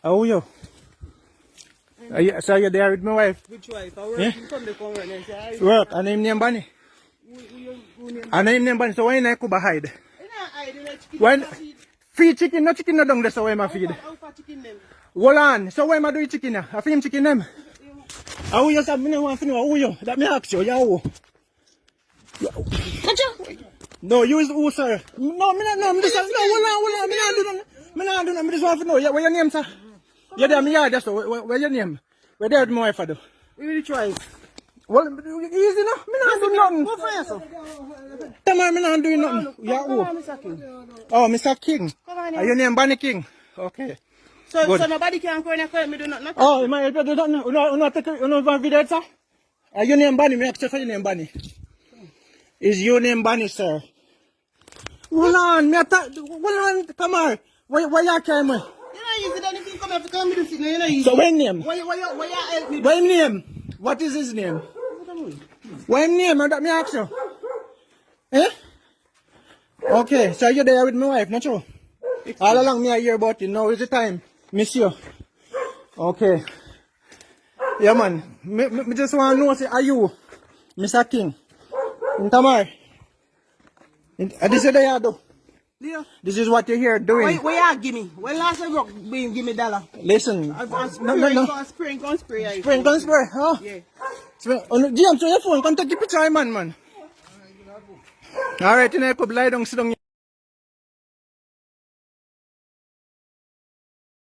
How are you? So you're there with my wife? Which wife? I work in Sunday come right now. Say, Work, and name name Bunny. And name Bunny, so why not Kuba hide? When feed chicken, no chicken no down there, so why am feed? Hold on, so why am I doing chicken now? I feed chicken them. How you say, I want to know who you? That me ask you, who? No, you is who, sir? No, me not know. Me just no, hold on. Me not do nothing. Me just want to know. What your name, sir? You're there, me yard, so where your name? Where there with my wife, I do? We will try. Well, easy no. Me not do nothing. Go for yourself. Tell me, me not doing nothing. Yeah, who? Mr. King. Oh, Mr. King. Come on, Your name Bunny King. Okay. So nobody can come and me do nothing. Oh, you might do nothing. You not take one video, sir? Your name Bunny. Me ask you for your name Bunny. Is your name Bunny, sir? Hold on, come on. Why you carry me? You know, easy. Then if you come here to come with this, you know, easy. So what name? Why you help me? What name? What is his name? What name? That me ask you. Eh? Okay, so you're there with my wife, not true? All along me I hear about you. Now is the time. Miss you. Okay. Yeah, man. Me just want to know, say, are you Mr. King? In Tamar? This is the yard, though. Leo. This is what you're here doing. Why you give me? When last I work, give me $1. Listen. No. Spring, spray. Spring, spray, huh? Yeah. GM, so your phone, come take the picture, man. Alright, you know, you could lie down, sit down.